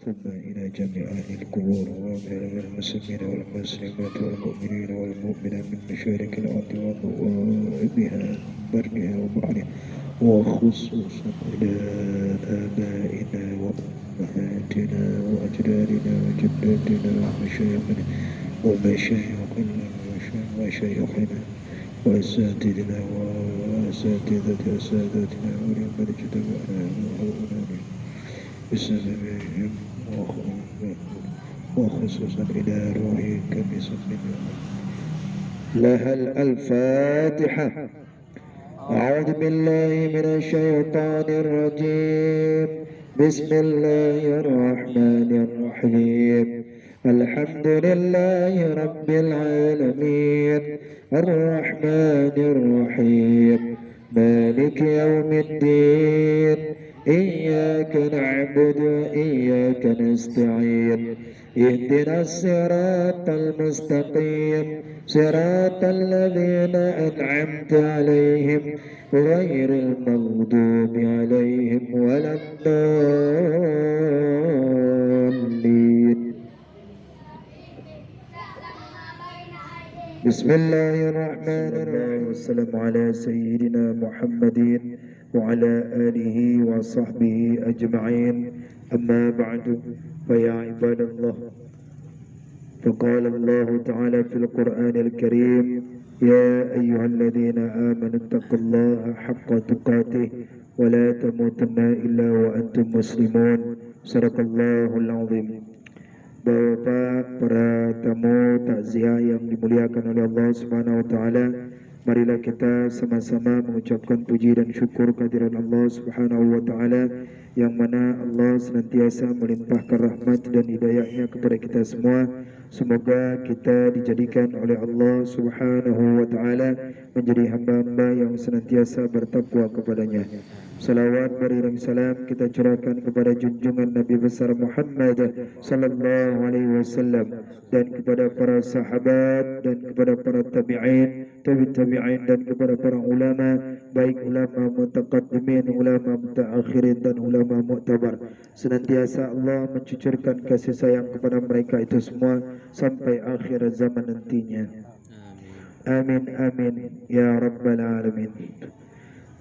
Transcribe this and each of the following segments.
ثم إلى جميع أهل القبور ومن المسلمين والمسلمات والمؤمنين والمؤمنات من مشارق الأرض ومغاربها برها وبحرها وخصوصا إلى آبائنا وأمهاتنا وأجدادنا وجداتنا ومشايخنا ومشايخنا وأساتذتنا أساتذتنا ولمن اجتمعنا هؤلاء بسببهم وخصوصا إلى روحك بسم لها الفاتحة. أعوذ بالله من الشيطان الرجيم. بسم الله الرحمن الرحيم. الحمد لله رب العالمين الرحمن الرحيم مالك يوم الدين إياك نعبد وإياك نستعين اهدنا الصراط المستقيم صراط الذين أنعمت عليهم غير المغضوب عليهم ولا الضالين. بسم الله الرحمن الرحيم. والسلام على سيدنا محمد وعلى آله وصحبه أجمعين. أما بعد فيا عباد الله، فقال الله تعالى في القرآن الكريم: يا أيها الذين آمنوا اتقوا الله حق تقاته ولا تموتن إلا وأنتم مسلمون. صدق الله العظيم. Bapak, para tamu takziah yang dimuliakan oleh Allah Subhanahu wa taala, marilah kita sama-sama mengucapkan puji dan syukur kehadiran Allah Subhanahu wa taala, yang mana Allah senantiasa melimpahkan rahmat dan hidayahnya kepada kita semua. Semoga kita dijadikan oleh Allah Subhanahu wa taala menjadi hamba-hamba yang senantiasa bertakwa kepadanya. Salawat beriring salam kita curahkan kepada junjungan Nabi besar Muhammad sallallahu alaihi wasallam, dan kepada para sahabat, dan kepada para tabi'in, tabi'in, dan kepada para ulama, baik ulama mutaqaddimin, ulama mutaakhirin, dan ulama mu'tabar. Senantiasa Allah mencucurkan kasih sayang kepada mereka itu semua sampai akhir zaman nantinya. Amin amin ya rabbal alamin.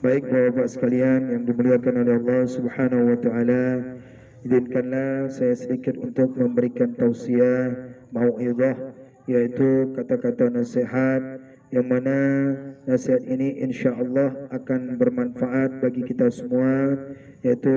Baik Bapak-bapak sekalian yang dimuliakan oleh Allah Subhanahu wa taala, izinkanlah saya sedikit untuk memberikan tausiah, mau'izah, yaitu kata-kata nasihat, yang mana nasihat ini insyaallah akan bermanfaat bagi kita semua, yaitu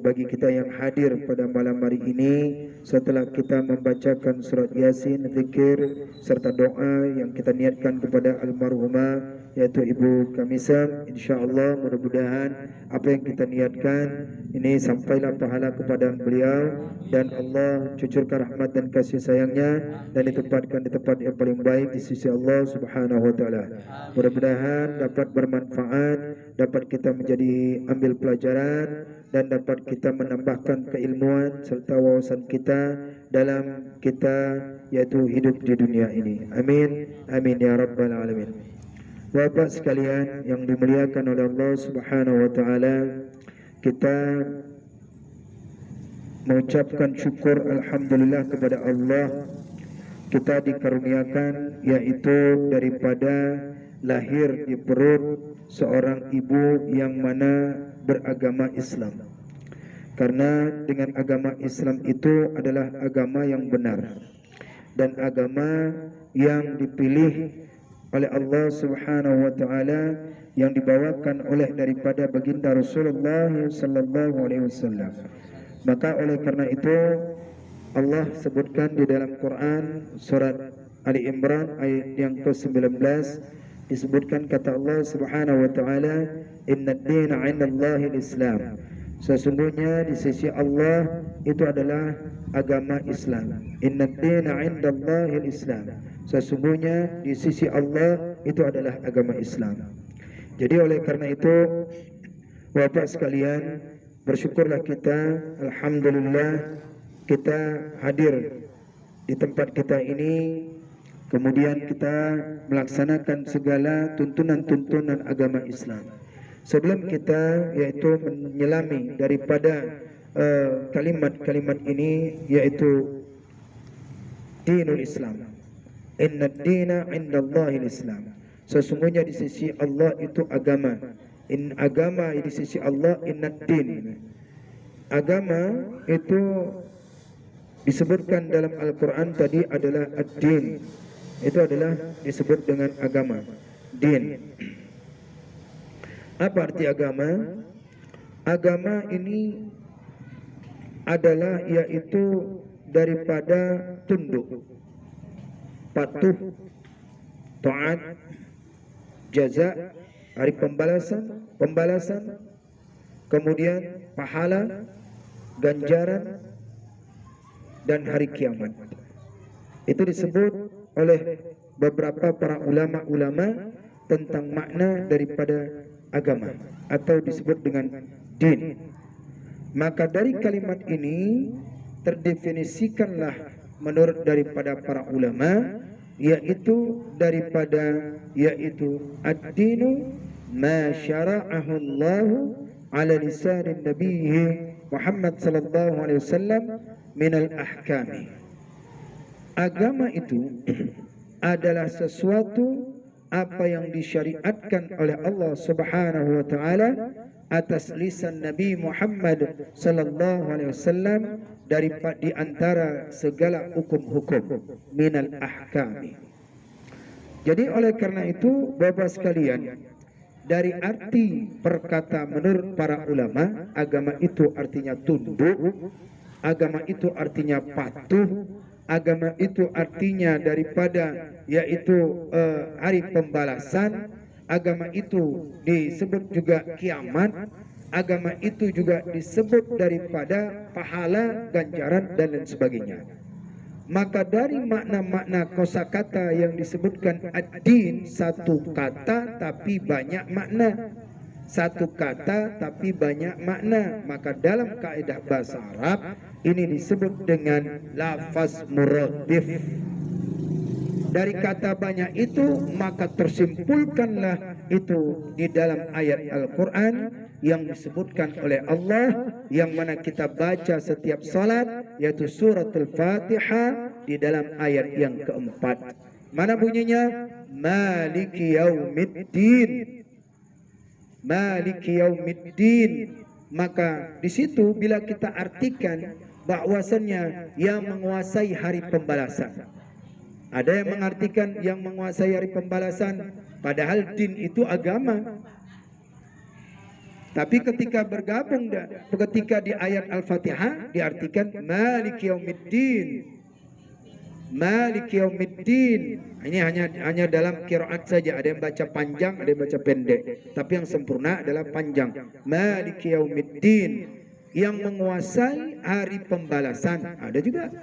bagi kita yang hadir pada malam hari ini setelah kita membacakan surat Yasin, zikir serta doa yang kita niatkan kepada almarhumah yaitu Ibu Kamisam. InsyaAllah mudah-mudahan apa yang kita niatkan ini sampailah pahala kepada beliau, dan Allah cucurkan rahmat dan kasih sayangnya dan ditempatkan di tempat yang paling baik di sisi Allah Subhanahu wa taala. Mudah-mudahan dapat bermanfaat, dapat kita menjadi ambil pelajaran, dan dapat kita menambahkan keilmuan serta wawasan kita dalam kita yaitu hidup di dunia ini. Amin amin ya rabbal alamin. Bapak sekalian yang dimuliakan oleh Allah Subhanahu wa taala, kita mengucapkan syukur alhamdulillah kepada Allah, kita dikaruniakan yaitu daripada lahir di perut seorang ibu yang mana beragama Islam. Karena dengan agama Islam itu adalah agama yang benar dan agama yang dipilih oleh Allah Subhanahu wa taala, yang dibawakan oleh daripada baginda Rasulullah sallallahu alaihi wasallam. Maka oleh karena itu Allah sebutkan di dalam Quran surat Ali Imran ayat yang ke-19, disebutkan kata Allah Subhanahu wa taala, "Innad dina 'indallahi al-Islam." Sesungguhnya di sisi Allah itu adalah agama Islam. Innad dina 'indallahi al-Islam. Sesungguhnya di sisi Allah itu adalah agama Islam. Jadi oleh karena itu Bapak sekalian, bersyukurlah kita, alhamdulillah kita hadir di tempat kita ini, kemudian kita melaksanakan segala tuntunan-tuntunan agama Islam. Sebelum kita yaitu menyelami daripada kalimat-kalimat ini, yaitu dinul Islam. Inna dina indallahil Islam. Sesungguhnya di sisi Allah itu agama. Agama di sisi Allah, inna din. Agama itu disebutkan dalam Al-Quran tadi adalah ad-din. Itu adalah disebut dengan agama, din. Apa arti agama? Agama ini adalah yaitu daripada tunduk, patuh, taat, jaza, hari pembalasan, kemudian pahala, ganjaran, dan hari kiamat. Itu disebut oleh beberapa para ulama-ulama tentang makna daripada agama, atau disebut dengan din. Maka dari kalimat ini terdefinisikanlah menurut daripada para ulama, yaitu ad-dinu ma syara'ahu Allah ala lisanin nabiyhi Muhammad sallallahu alaihi wasallam minal ahkami. Agama itu adalah sesuatu apa yang disyariatkan oleh Allah Subhanahu wa taala atas lisan Nabi Muhammad sallallahu alaihi wasallam daripada di antara segala hukum-hukum minal ahkami. Jadi oleh karena itu Bapak sekalian, dari arti perkata menurut para ulama, agama itu artinya tunduk, agama itu artinya patuh, agama itu artinya daripada yaitu hari pembalasan, agama itu disebut juga kiamat, agama itu juga disebut daripada pahala, ganjaran, dan lain sebagainya. Maka dari makna-makna kosakata yang disebutkan ad-din, satu kata tapi banyak makna, satu kata tapi banyak makna, maka dalam kaidah bahasa Arab ini disebut dengan lafaz muradif. Dari kata banyak itu maka tersimpulkanlah itu di dalam ayat Al-Quran yang disebutkan oleh Allah, yang mana kita baca setiap salat, yaitu suratul Fatihah di dalam ayat yang keempat. Mana bunyinya? Maliki yaumiddin. Maliki yaumiddin. Maka di situ bila kita artikan bahwasannya yang menguasai hari pembalasan. Ada yang mengartikan yang menguasai hari pembalasan, padahal din itu agama. Tapi ketika bergabung, ketika di ayat Al-Fatihah diartikan Maliki yaumiddin. Maliki yaumiddin. Ini hanya dalam qiraat saja, ada yang baca panjang, ada yang baca pendek. Tapi yang sempurna adalah panjang. Maliki yaumiddin, yang menguasai hari pembalasan, ada juga.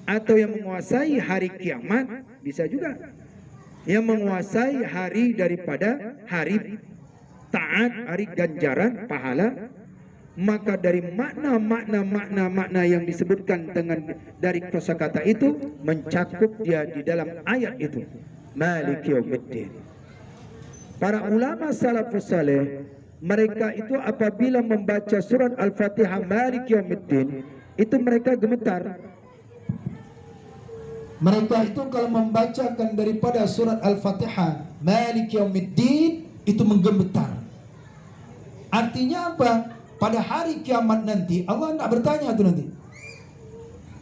Atau yang menguasai hari kiamat, bisa juga. Yang menguasai hari daripada hari taat, hari ganjaran, pahala. Maka dari makna yang disebutkan dengan dari kosakata itu mencakup dia di dalam ayat itu. Maliki yaumiddin. Para ulama salafus saleh, mereka itu apabila membaca surat Al-Fatihah Maliki yaumiddin, itu mereka gemetar. Mereka itu kalau membacakan daripada surat Al-Fatihah Maliki yaumiddin itu menggemetar. Artinya apa? Pada hari kiamat nanti Allah tidak bertanya itu nanti.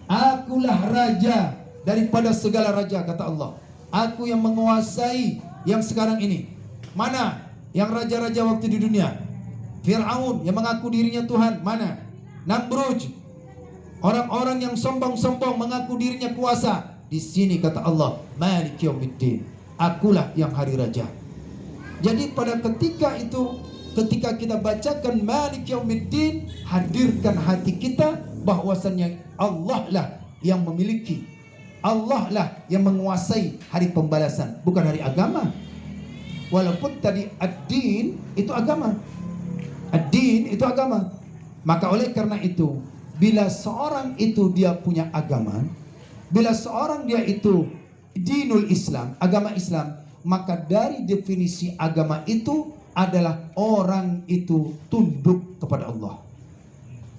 Akulah raja daripada segala raja, kata Allah. Aku yang menguasai yang sekarang ini. Mana yang raja-raja waktu di dunia? Fir'aun yang mengaku dirinya Tuhan, mana? Namrud, orang-orang yang sombong-sombong mengaku dirinya kuasa. Di sini kata Allah, Maliki yaumiddin. Akulah yang hari raja. Jadi pada ketika itu, ketika kita bacakan Maliki yaumiddin, hadirkan hati kita bahwasannya Allah lah yang memiliki, Allah lah yang menguasai hari pembalasan, bukan hari agama. Walaupun tadi ad-din itu agama, ad-din itu agama. Maka oleh karena itu, bila seorang itu dia punya agama, bila seorang dia itu dinul Islam, agama Islam, maka dari definisi agama itu adalah orang itu tunduk kepada Allah.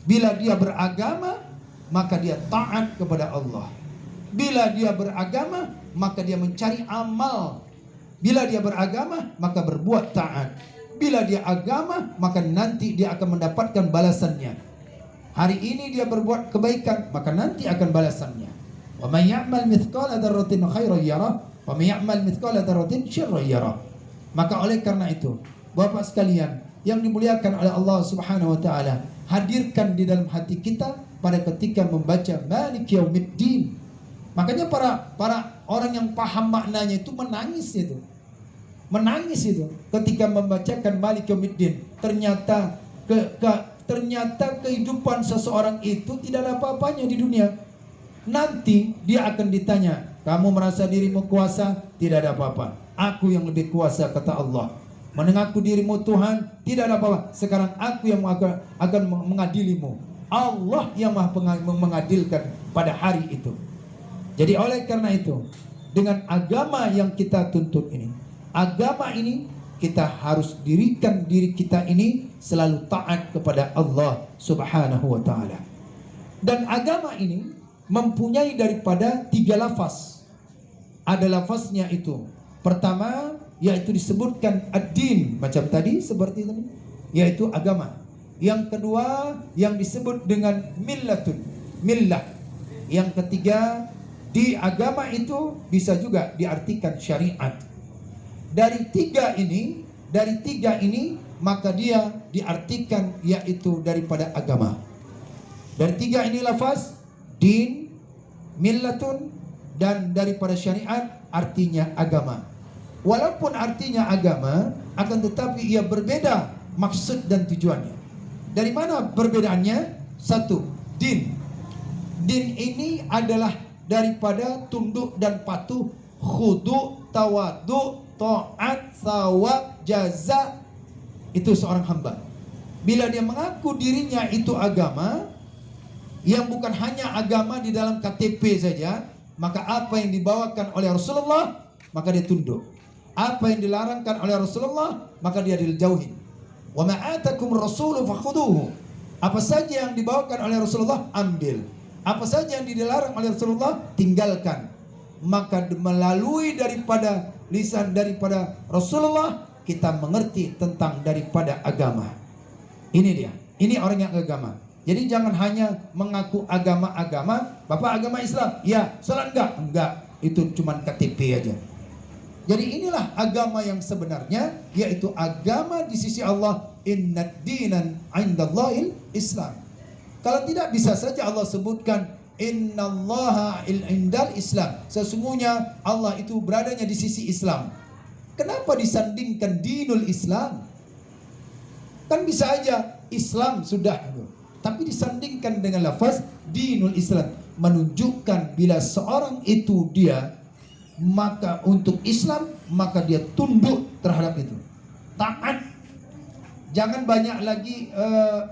Bila dia beragama, maka dia taat kepada Allah. Bila dia beragama, maka dia mencari amal. Bila dia beragama, maka berbuat taat. Bila dia agama, maka nanti dia akan mendapatkan balasannya. Hari ini dia berbuat kebaikan, maka nanti akan balasannya. Wa may ya'mal mithqala dzarratin khairan yarah, wa may ya'mal mithqala dzarratin syarran yarah. Maka oleh karena itu, Bapak sekalian yang dimuliakan oleh Allah Subhanahu wa taala, hadirkan di dalam hati kita pada ketika membaca Malik Yaumiddin. Makanya para orang yang paham maknanya itu menangis itu. Menangis itu ketika membacakan Malik Yaumiddin. Ternyata ternyata kehidupan seseorang itu tidak ada apa-apanya di dunia. Nanti dia akan ditanya, kamu merasa dirimu kuasa? Tidak ada apa-apa. Aku yang lebih kuasa, kata Allah. Menengaku dirimu Tuhan, tidak ada apa-apa. Sekarang aku yang akan mengadilimu. Allah yang maha mengadilkan pada hari itu. Jadi oleh karena itu, dengan agama yang kita tuntut ini, agama ini kita harus dirikan diri kita ini selalu taat kepada Allah Subhanahu wa taala. Dan agama ini mempunyai daripada 3 lafaz. Ada lafaznya itu. Pertama yaitu disebutkan ad-din, macam tadi seperti tadi, yaitu agama. Yang kedua yang disebut dengan millatun, millah. Yang ketiga, di agama itu bisa juga diartikan syariat. Dari tiga ini maka dia diartikan yaitu daripada agama. Dari tiga ini lafaz, din, millatun, dan daripada syariat artinya agama. Walaupun artinya agama, akan tetapi ia berbeda maksud dan tujuannya. Dari mana perbedaannya? Satu, din. Din ini adalah daripada tunduk dan patuh, khudu, tawadu, taat, thawab, jaza. Itu seorang hamba. Bila dia mengaku dirinya itu agama, yang bukan hanya agama di dalam KTP saja, maka apa yang dibawakan oleh Rasulullah, maka dia tunduk. Apa yang dilarangkan oleh Rasulullah, maka dia dijauhi. Wa ma atakum rasulu fakhuduhu. Apa saja yang dibawakan oleh Rasulullah, ambil. Apa saja yang dilarang oleh Rasulullah, tinggalkan. Maka melalui daripada lisan daripada Rasulullah, kita mengerti tentang daripada agama. Ini dia. Ini orang yang agama. Jadi jangan hanya mengaku agama-agama. Bapak agama Islam? Ya. Salat enggak? Enggak. Itu cuma KTP aja. Jadi inilah agama yang sebenarnya, yaitu agama di sisi Allah. Innad dinan 'indallahil Islam. Kalau tidak, bisa saja Allah sebutkan innallaha indal Islam. Sesungguhnya Allah itu beradanya di sisi Islam. Kenapa disandingkan dinul Islam? Kan bisa aja Islam sudah, tapi disandingkan dengan lafaz dinul Islam, menunjukkan bila seorang itu dia maka untuk Islam, maka dia tunduk terhadap itu, taat. Jangan banyak lagi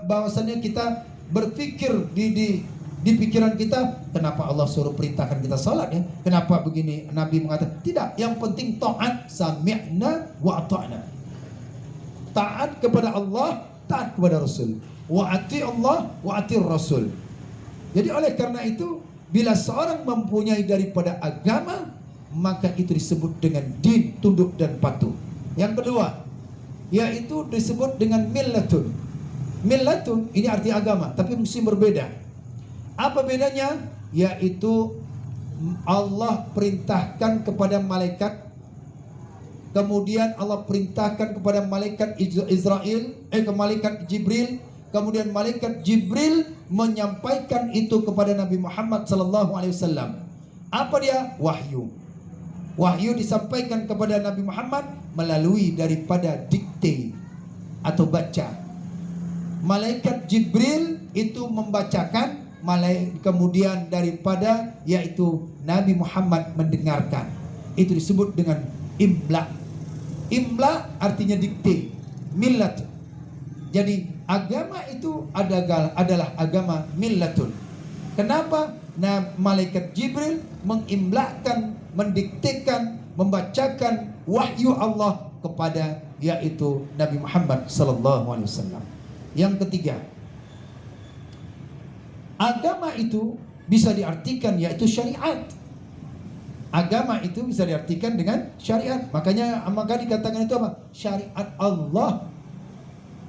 bahwasannya kita berpikir di pikiran kita, kenapa Allah suruh perintahkan kita salat ya? Kenapa begini Nabi mengatakan? Tidak, yang penting taat, sami'na wa ata'na. Taat kepada Allah, taat kepada Rasul. Wa ati Allah, wa ati Rasul. Jadi oleh karena itu, bila seorang mempunyai daripada agama, maka itu disebut dengan din, tunduk dan patuh. Yang kedua, yaitu disebut dengan millatun. Millatun ini arti agama, tapi mesti berbeda. Apa bedanya? Yaitu Allah perintahkan kepada malaikat, kemudian Allah perintahkan kepada malaikat Israel, ke malaikat Jibril, kemudian malaikat Jibril menyampaikan itu kepada Nabi Muhammad SAW. Apa dia? Wahyu. Wahyu disampaikan kepada Nabi Muhammad melalui daripada dikte atau baca. Malaikat Jibril itu membacakan, kemudian daripada yaitu Nabi Muhammad mendengarkan. Itu disebut dengan imla. Imla artinya dikte, millat. Jadi agama itu adalah agama millatun. Kenapa? Nah, malaikat Jibril mengimlakan, mendiktekan, membacakan wahyu Allah kepada yaitu Nabi Muhammad sallallahu alaihi wasallam. Yang ketiga, Agama itu bisa diartikan yaitu syariat. Agama itu bisa diartikan dengan syariat. Maka dikatakan itu apa? Syariat Allah.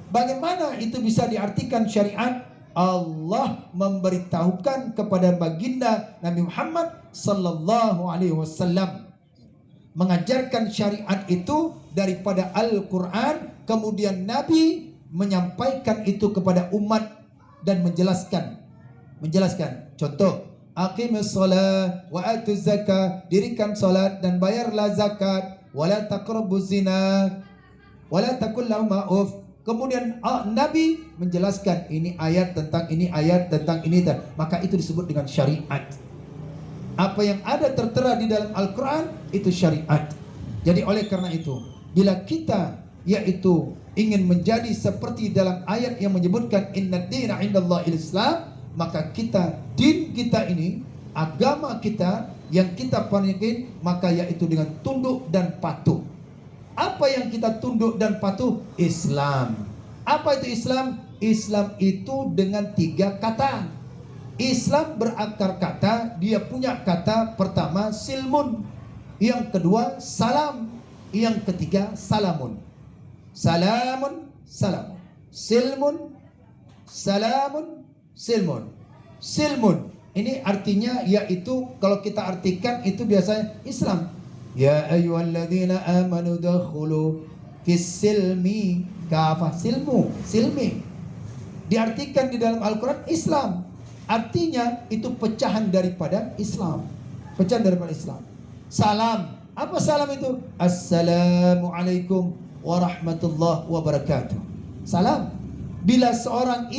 Bagaimana itu bisa diartikan syariat? Allah memberitahukan kepada baginda Nabi Muhammad sallallahu alaihi wasallam, mengajarkan syariat itu daripada Al-Quran, kemudian Nabi menyampaikan itu kepada umat dan menjelaskan. Contoh, aqimus shalah wa atuz zakah, dirikan salat dan bayarlah zakat, wala taqrabuz zina wala taqul lahum ma'uf. Kemudian Nabi menjelaskan ini ayat tentang ini, ayat tentang ini, maka itu disebut dengan syariat. Apa yang ada tertera di dalam Al-Quran itu syariat. Jadi oleh karena itu, bila kita yaitu ingin menjadi seperti dalam ayat yang menyebutkan inna dina indallahil Islam, maka din kita ini, agama kita yang kita panikin, maka yaitu dengan tunduk dan patuh. Apa yang kita tunduk dan patuh? Islam. Apa itu Islam? Islam itu dengan 3 kata. Islam berakar kata, dia punya kata pertama silmun, yang kedua salam, yang ketiga salamun. Salamun, salamun. Silmun, salamun, silmun. Silmun ini artinya yaitu, kalau kita artikan itu biasanya Islam. Ya ayyuhalladzina amanu dakhulu fis silmi kafah. Silmi diartikan di dalam Al-Quran Islam. Artinya itu pecahan daripada Islam. Salam. Apa salam itu? Assalamualaikum warahmatullahi wabarakatuh. Salam. Bila seorang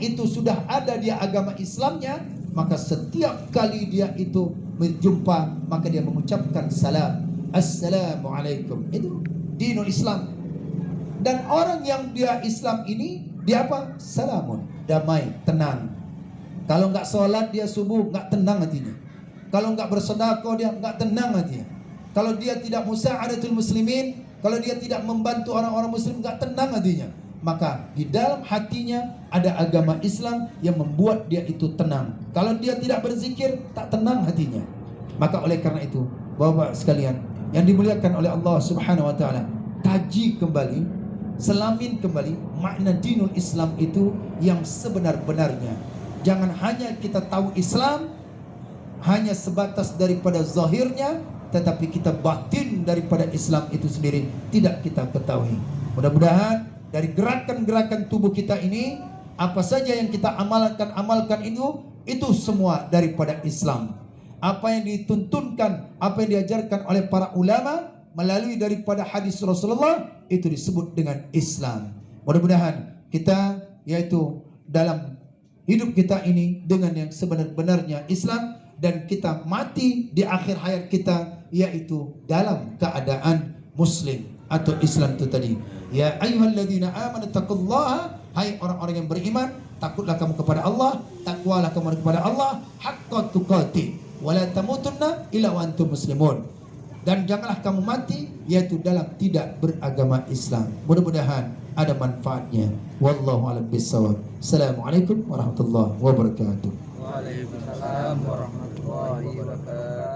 itu sudah ada dia agama Islamnya, maka setiap kali dia itu berjumpa, maka dia mengucapkan salam. Assalamualaikum. Itu dinul Islam. Dan orang yang dia Islam ini, dia apa? Salamun, damai, tenang. Kalau nggak sholat dia subuh, nggak tenang hatinya. Kalau nggak bersedekah dia nggak tenang hatinya. Kalau dia tidak musa'adatul muslimin, kalau dia tidak membantu orang-orang muslim, nggak tenang hatinya. Maka di dalam hatinya ada agama Islam yang membuat dia itu tenang. Kalau dia tidak berzikir, tak tenang hatinya. Maka oleh karena itu, Bapak sekalian yang dimuliakan oleh Allah Subhanahu wa taala, kaji kembali, selamin kembali makna dinul Islam itu yang sebenar-benarnya. Jangan hanya kita tahu Islam hanya sebatas daripada zahirnya, tetapi kita batin daripada Islam itu sendiri tidak kita ketahui. Mudah-mudahan dari gerakan-gerakan tubuh kita ini, apa saja yang kita amalkan itu semua daripada Islam. Apa yang dituntunkan, apa yang diajarkan oleh para ulama melalui daripada hadis Rasulullah, itu disebut dengan Islam. Mudah-mudahan kita yaitu dalam hidup kita ini dengan yang sebenar-benarnya Islam, dan kita mati di akhir hayat kita yaitu dalam keadaan muslim atau Islam itu tadi. Ya ayyuhalladzina amanu taqullaha, hai orang-orang yang beriman, takutlah kamu kepada Allah, takwalah kamu kepada Allah haqqa tuqatih wa la tamutunna illa wa antum muslimun. Dan janganlah kamu mati yaitu dalam tidak beragama Islam. Mudah-mudahan ada manfaatnya. Wallahu a'lam bissawab. Assalamualaikum warahmatullahi wabarakatuh. Waalaikumsalam warahmatullahi wabarakatuh.